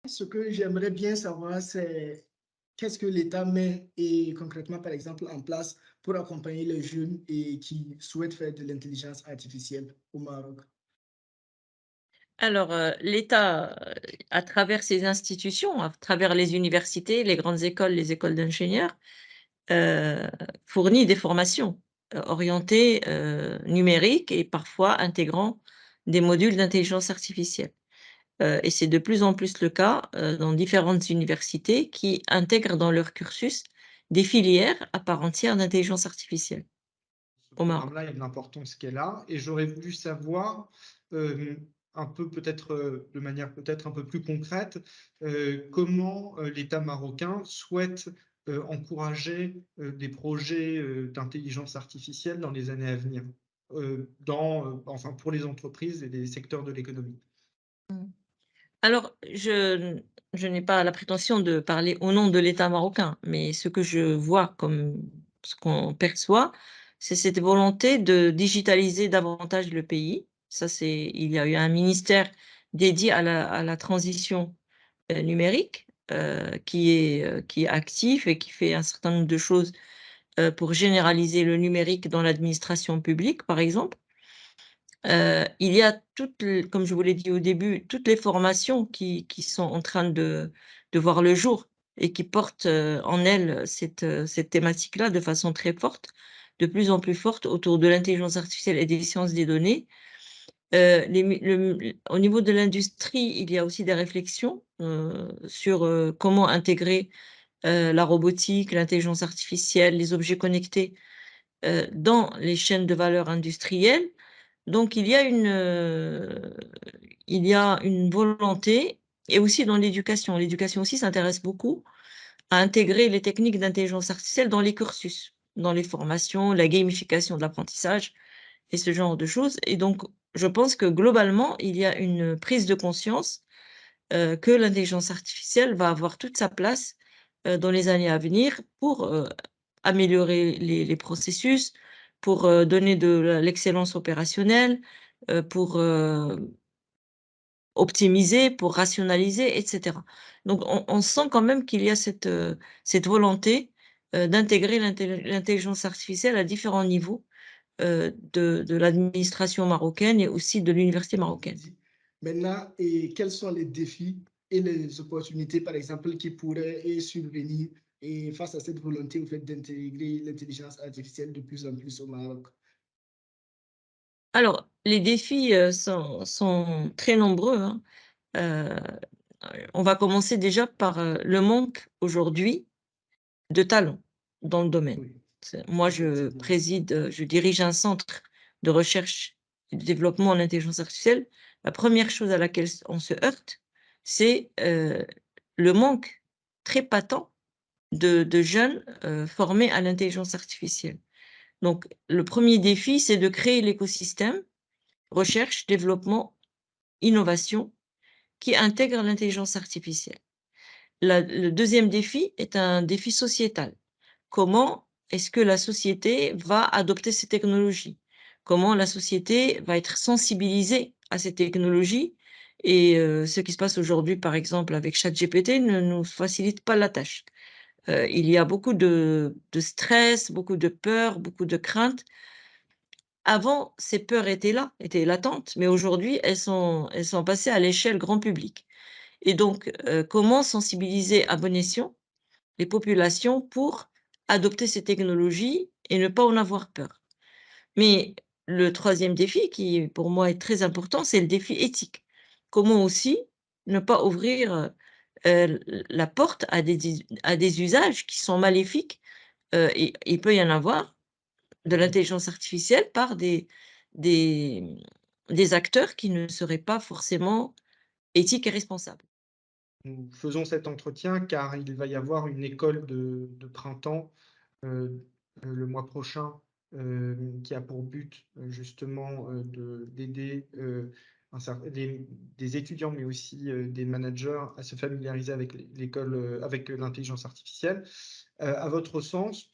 Ce que j'aimerais bien savoir, c'est qu'est-ce que l'État met et concrètement, par exemple, en place pour accompagner les jeunes et qui souhaitent faire de l'intelligence artificielle au Maroc? Alors, l'État, à travers ses institutions, à travers les universités, les grandes écoles, les écoles d'ingénieurs, heu, fournit des formations, orientées, numériques et parfois intégrant des modules d'intelligence artificielle. Et c'est de plus en plus le cas, dans différentes universités qui intègrent dans leur cursus des filières à part entière d'intelligence artificielle Ce au Maroc. programme-là, il y a de l'importance qu'elle a et j'aurais voulu savoir, un peu peut-être, de manière peut-être un peu plus concrète, comment, l'État marocain souhaite, encourager, des projets, d'intelligence artificielle dans les années à venir, enfin pour les entreprises et les secteurs de l'économie? Mmh. Alors, je n'ai pas la prétention de parler au nom de l'État marocain, mais ce que je vois comme ce qu'on perçoit, c'est cette volonté de digitaliser davantage le pays. Ça, c'est il y a eu un ministère dédié à la transition, numérique, qui est actif et qui fait un certain nombre de choses, pour généraliser le numérique dans l'administration publique, par exemple. Il y a toutes l comme je vous l'ai dit au début, toutes les formations qui sont en train de voir le jour et qui portent, en elles cette thématique-là de façon très forte, de plus en plus forte autour de l'intelligence artificielle et des sciences des données. Les mu le Au niveau de l'industrie, il y a aussi des réflexions, sur, comment intégrer, la robotique, l'intelligence artificielle, les objets connectés, dans les chaînes de valeur industrielles. Donc il y a une volonté et aussi dans l'éducation. L'éducation aussi s'intéresse beaucoup à intégrer les techniques d'intelligence artificielle dans les cursus, dans les formations, la gamification de l'apprentissage et ce genre de choses et donc je pense que globalement, il y a une prise de conscience, que l'intelligence artificielle va avoir toute sa place, dans les années à venir pour, améliorer les processus, pour, donner de l'excellence opérationnelle, pour, optimiser, pour rationaliser et cetera. Donc on sent quand même qu'il y a cette volonté, d'intégrer l'intelligence artificielle à différents niveaux, de l'administration marocaine et aussi de l'université marocaine. Maintenant, et quels sont les défis et les opportunités, par exemple, qui pourraient survenir et face à cette volonté au fait d'intégrer l'intelligence artificielle de plus en plus au Maroc? Alors les défis, sont très nombreux, hein. Heu, on va commencer déjà par, le manque aujourd'hui de talents dans le domaine. Oui, Moi, effectivement. je dirige un centre de recherche et de développement en intelligence artificielle. La première chose à laquelle on se heurte, c'est, le manque très patent de jeunes, formés à l'intelligence artificielle. Donc le premier défi, c'est de créer l'écosystème recherche, développement, innovation qui intègre l'intelligence artificielle. Le deuxième défi est un défi sociétal. Comment est-ce que la société va adopter ces technologies? Comment la société va être sensibilisée à ces technologies? Et ce qui se passe aujourd'hui, par exemple, avec ChatGPT ne nous facilite pas la tâche. Il y a beaucoup de stress, beaucoup de peur, beaucoup de craintes. Avant, ces peurs étaient là, étaient latentes, mais aujourd'hui, elles sont passées à l'échelle grand public. Et donc, comment sensibiliser à bon escient les populations pour adopter ces technologies et ne pas en avoir peur. Mais le troisième défi qui, pour moi, est très important, c'est le défi éthique. Comment aussi ne pas ouvrir, la porte à des usages qui sont maléfiques, et il peut y en avoir de l'intelligence artificielle par des, des acteurs qui ne seraient pas forcément éthiques et responsables. Nous faisons cet entretien car il va y avoir une école de printemps, le mois prochain, qui a pour but, justement, d'aider, un cer des étudiants, mais aussi, des managers à se familiariser avec l'école, avec, l'intelligence artificielle. À votre sens,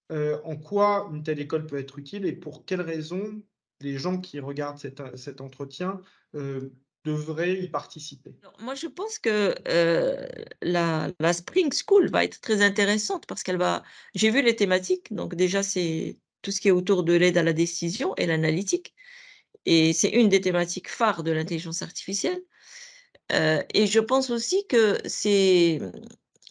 en quoi une telle école peut être utile et pour quelles raisons les gens qui regardent cet entretien, devrait y participer? Alors, moi, je pense que la Spring School va être très intéressante parce qu'elle va. J'ai vu les thématiques, donc déjà, c'est tout ce qui est autour de l'aide à la décision et l'analytique. Et c'est une des thématiques phares de l'intelligence artificielle. Et je pense aussi que c'est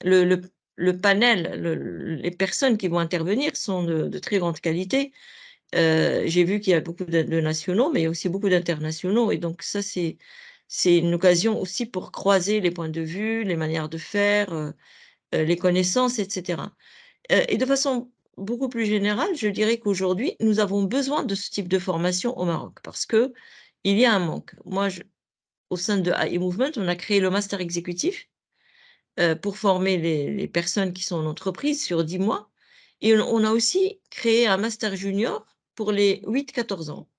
le, le, le panel, les personnes qui vont intervenir sont de très grande qualité. J'ai vu qu'il y a beaucoup de nationaux, mais il y a aussi beaucoup d'internationaux et donc ça, c'est une occasion aussi pour croiser les points de vue, les manières de faire, les connaissances et cetera. Et de façon beaucoup plus générale, je dirais qu'aujourd'hui, nous avons besoin de ce type de formation au Maroc parce qu'il y a un manque. Moi, au sein de AI Movement, on a créé le master exécutif, pour former les personnes qui sont en entreprise sur 10 mois et on a aussi créé un master junior pour les 8-14 ans,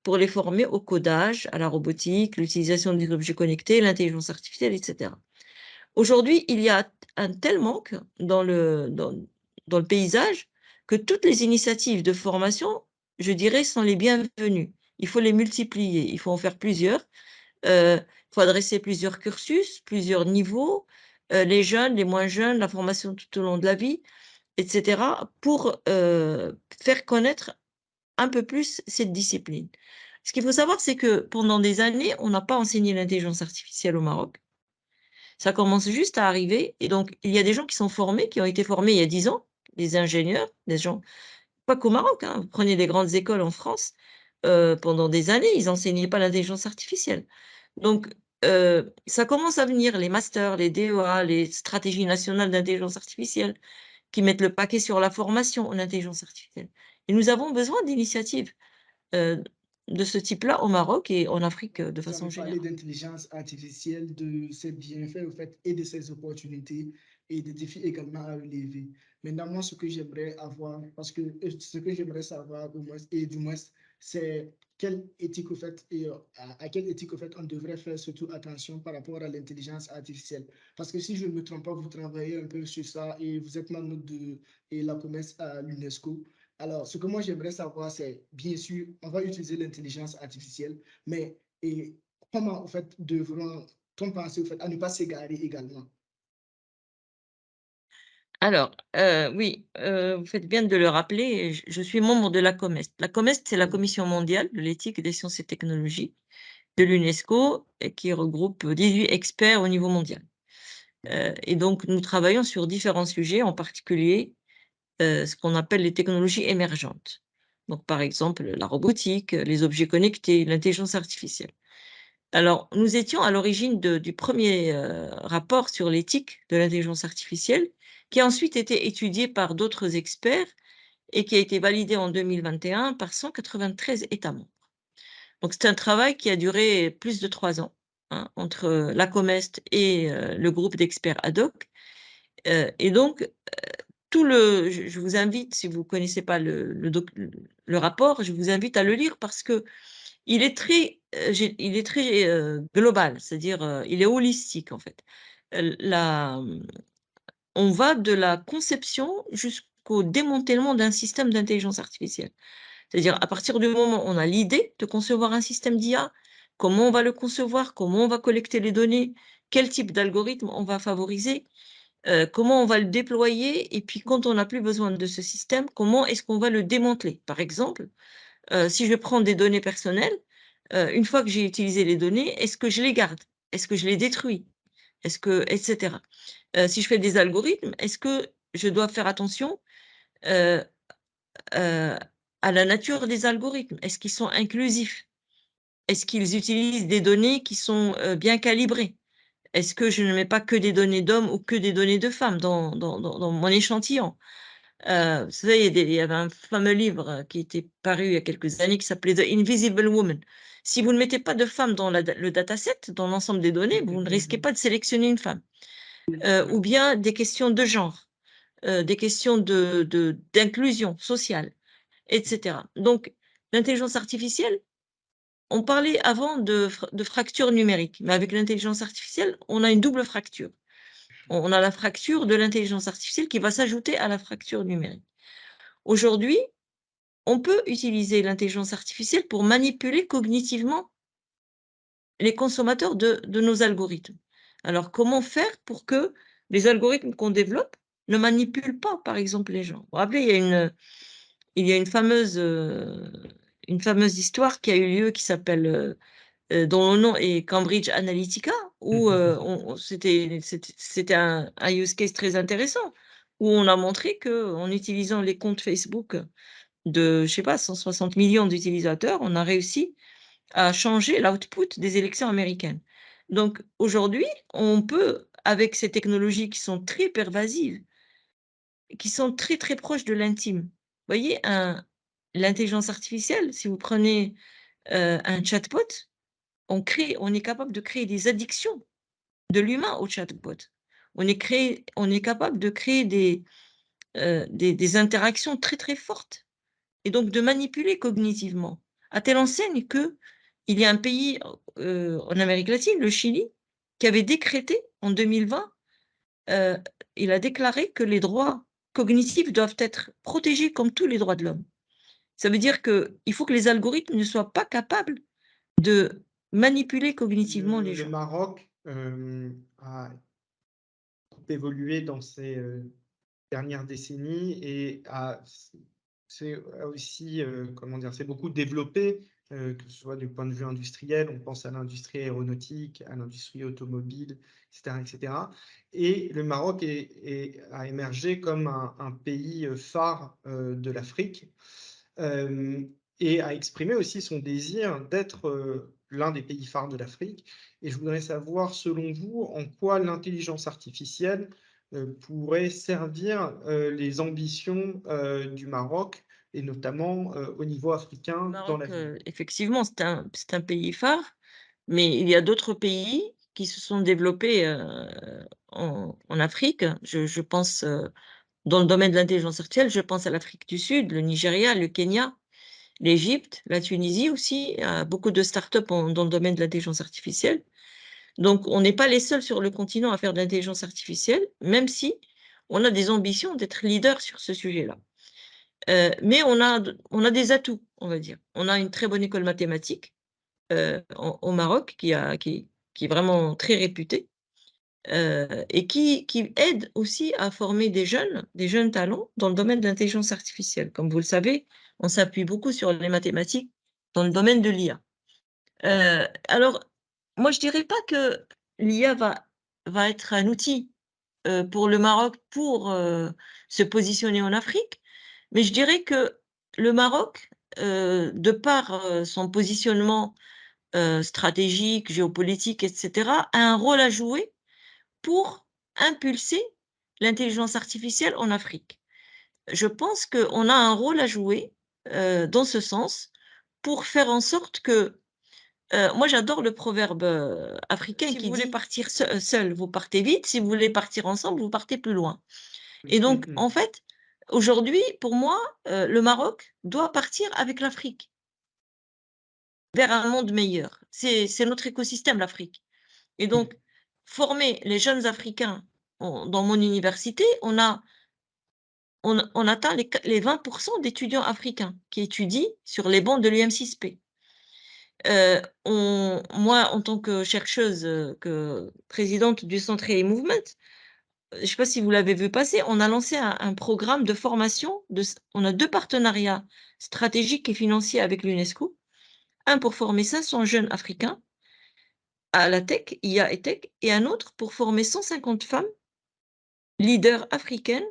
pour les former au codage, à la robotique, l'utilisation des objets connectés, l'intelligence artificielle et cetera. Aujourd'hui, il y a un tel manque dans le paysage que toutes les initiatives de formation, je dirais, sont les bienvenues. Il faut les multiplier, il faut en faire plusieurs. Il faut adresser plusieurs cursus, plusieurs niveaux, les jeunes, les moins jeunes, la formation tout au long de la vie et cetera, pour, faire connaître un peu plus cette discipline. Ce qu'il faut savoir, c'est que pendant des années, on n'a pas enseigné l'intelligence artificielle au Maroc. Ça commence juste à arriver et donc il y a des gens qui sont formés, qui ont été formés il y a 10 ans, des ingénieurs, des gens pas qu'au Maroc, hein, vous prenez les grandes écoles en France, pendant des années, ils enseignaient pas l'intelligence artificielle. Donc ça commence à venir, les masters, les DEA, les stratégies nationales d'intelligence artificielle, qui mettent le paquet sur la formation en intelligence artificielle et nous avons besoin d'initiatives, heu, de ce type-là au Maroc et en Afrique, de Vous façon avez parlé générale. d'intelligence artificielle, de ses bienfaits, au fait, et de ses opportunités et des défis également à relever. Maintenant, moi, ce que j'aimerais avoir, parce que ce que j'aimerais savoir, au moins, et du moins, c'est quelle éthique, au fait, et à quelle éthique, au fait, on devrait faire surtout attention par rapport à l'intelligence artificielle. Parce que si je ne me trompe pas, vous travaillez un peu sur ça et vous êtes membre de et la commerce à l'UNESCO. Alors, ce que moi, j'aimerais savoir, c'est, bien sûr, on va utiliser l'intelligence artificielle, mais et comment, en fait, devront-on penser, au fait, à ne pas s'égarer également? Alors, oui, vous faites bien de le rappeler, je suis membre de la COMEST. La COMEST, c'est la Oui, Commission mondiale de l'éthique des sciences et technologies de l'UNESCO et qui regroupe 18 experts au niveau mondial. Et donc nous travaillons sur différents sujets, en particulier, ce qu'on appelle les technologies émergentes. Donc par exemple, la robotique, les objets connectés, l'intelligence artificielle. Alors nous étions à l'origine du premier rapport sur l'éthique de l'intelligence artificielle, qui a ensuite été étudié par d'autres experts et qui a été validé en 2021 par 193 États membres. Donc c'est un travail qui a duré plus de 3 ans, hein, entre la Comest et le groupe d'experts ad hoc. Et donc tout le je vous invite, si vous ne connaissez pas le rapport, je vous invite à le lire parce que il est très, global, c'est-à-dire, il est holistique en fait. La On va de la conception jusqu'au démantèlement d'un système d'intelligence artificielle. C'est-à-dire à partir du moment où on a l'idée de concevoir un système d'IA, comment on va le concevoir? Comment on va collecter les données? Quel type d'algorithme on va favoriser? Comment on va le déployer? Et puis quand on n'a plus besoin de ce système, comment est-ce qu'on va le démanteler? Par exemple, si je prends des données personnelles, une fois que j'ai utilisé les données, est-ce que je les garde? Est-ce que je les détruis? Est-ce que et cetera. Si je fais des algorithmes, est-ce que je dois faire attention, heu heu, à la nature des algorithmes? Est-ce qu'ils sont inclusifs? Est-ce qu'ils utilisent des données qui sont, bien calibrées? Est-ce que je ne mets pas que des données d'hommes ou que des données de femmes dans mon échantillon? Vous savez, il y avait un fameux livre, qui était paru il y a quelques années qui s'appelait The Invisible Woman. Si vous ne mettez pas de femmes dans le dataset, dans l'ensemble des données, vous ne risquez pas de sélectionner une femme. Ou bien des questions de genre, des questions d'inclusion sociale et cetera. Donc l'intelligence artificielle, on parlait avant de fracture numérique, mais avec l'intelligence artificielle, on a une double fracture. On a la fracture de l'intelligence artificielle qui va s'ajouter à la fracture numérique. Aujourd'hui, on peut utiliser l'intelligence artificielle pour manipuler cognitivement les consommateurs de nos algorithmes. Alors, comment faire pour que les algorithmes qu'on développe ne manipulent pas, par exemple, les gens? Vous vous rappelez, il y a une fameuse histoire qui a eu lieu qui s'appelle, dont le nom est Cambridge Analytica, où c'était un use case très intéressant, où on a montré qu'en utilisant les comptes Facebook de, je sais pas, 160 millions d'utilisateurs, on a réussi à changer l'output des élections américaines. Donc aujourd'hui, on peut, avec ces technologies qui sont très pervasives, qui sont très, très proches de l'intime. Vous voyez, l'intelligence artificielle, si vous prenez, un chatbot, on est capable de créer des addictions de l'humain au chatbot. On est capable de créer des interactions très, très fortes et donc de manipuler cognitivement, à telle enseigne qu'il y a un pays, en Amérique latine, le Chili, qui avait décrété en 2020, heu, il a déclaré que les droits cognitifs doivent être protégés comme tous les droits de l'homme. Ça veut dire qu'il faut que les algorithmes ne soient pas capables de manipuler cognitivement les Le gens. Maroc a évolué dans ces dernières décennies et a aussi, comment dire, s'est beaucoup développé, que ce soit du point de vue industriel, on pense à l'industrie aéronautique, à l'industrie automobile, etc., etc. Et le Maroc a émergé comme un pays phare de l'Afrique, et a exprimé aussi son désir d'être l'un des pays phares de l'Afrique. Et je voudrais savoir, selon vous, en quoi l'intelligence artificielle pourrait servir les ambitions du Maroc, et notamment au niveau Le africain dans Maroc, l'avenir. effectivement, c'est un pays phare, mais il y a d'autres pays qui se sont développés, en Afrique. Je pense, dans le domaine de l'intelligence artificielle, je pense à l'Afrique du Sud, le Nigeria, le Kenya, l'Égypte, la Tunisie aussi. Il y a beaucoup de start-up dans le domaine de l'intelligence artificielle. Donc on n'est pas les seuls sur le continent à faire de l'intelligence artificielle, même si on a des ambitions d'être leader sur ce sujet-là. Mais on a des atouts, on va dire. On a une très bonne école mathématique, au Maroc qui est vraiment très réputée, et qui aide aussi à former des jeunes talents dans le domaine de l'intelligence artificielle. Comme vous le savez, on s'appuie beaucoup sur les mathématiques dans le domaine de l'IA. Alors, moi, je dirais pas que l'IA va être un outil, pour le Maroc pour, se positionner en Afrique, mais je dirais que le Maroc, de par, son positionnement, stratégique, géopolitique et cetera, a un rôle à jouer pour impulser l'intelligence artificielle en Afrique. Je pense qu'on a un rôle à jouer, dans ce sens, pour faire en sorte que, moi j'adore le proverbe, africain qui dit: «Si vous voulez partir seul, vous partez vite, si vous voulez partir ensemble, vous partez plus loin». Et donc en fait, aujourd'hui, pour moi, le Maroc doit partir avec l'Afrique vers un monde meilleur. C'est notre écosystème, l'Afrique. Et donc former les jeunes Africains dans mon université, on atteint les 20 d'étudiants africains qui étudient sur les bancs de l'UM6P. Moi, en tant que chercheuse, que présidente du centre AI Movement, je ne sais pas si vous l'avez vu passer, on a lancé un programme de formation, on a 2 partenariats stratégiques et financiers avec l'UNESCO. Un pour former 500 jeunes africains à la tech, IA et tech, et un autre pour former 150 femmes leaders africaines.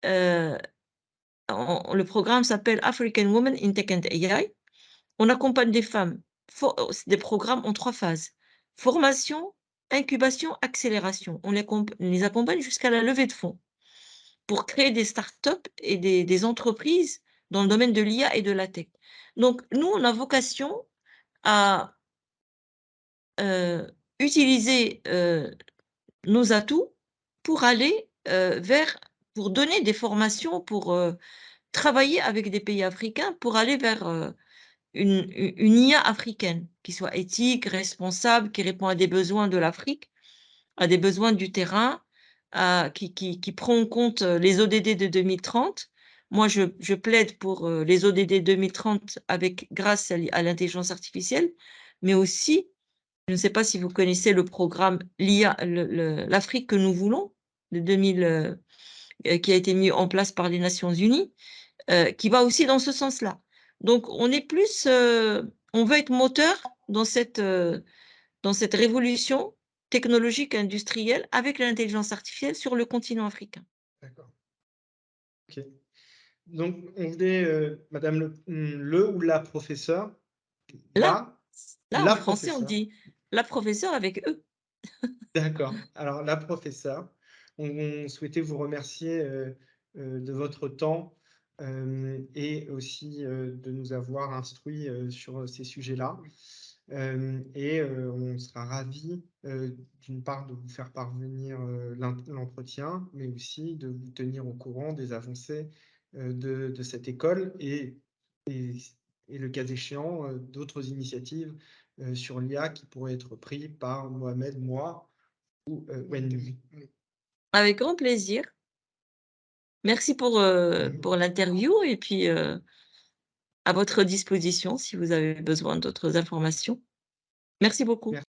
Le programme s'appelle African Women in Tech and AI. On accompagne des femmes. C'est des programmes en 3 phases. Formation, incubation, accélération. On les accompagne jusqu'à la levée de fonds pour créer des startups et des entreprises dans le domaine de l'IA et de la tech. Donc nous, on a vocation à, utiliser, nos atouts pour aller, pour donner des formations, pour, travailler avec des pays africains, pour aller vers, une IA africaine qui soit éthique, responsable, qui répond à des besoins de l'Afrique, à des besoins du terrain, qui prend en compte, les ODD de 2030. Moi, je plaide pour, les ODD 2030 grâce à l'intelligence artificielle, mais aussi Je ne sais pas si vous connaissez le programme l'IA, l'Afrique que nous voulons, de 2000, qui a été mis en place par les Nations Unies, qui va aussi dans ce sens-là. Donc, on est plus, on veut être moteur dans cette révolution technologique industrielle avec l'intelligence artificielle sur le continent africain. D'accord. Ok. Donc, on voulait, madame le ou la professeure, Là, en la français, on professeure. dit la professeure avec E. D'accord. Alors, la professeure, on souhaitait vous remercier de votre temps et aussi de nous avoir instruits sur ces sujets-là. Et on sera ravis, d'une part, de vous faire parvenir l'entretien, mais aussi de vous tenir au courant des avancées de cette école et, et le cas échéant, d'autres initiatives sur l'IA qui pourraient être prises par Mohamed, moi ou Wendy. Avec grand plaisir. Merci pour l'interview et puis à votre disposition si vous avez besoin d'autres informations. Merci beaucoup. Merci.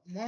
Moi,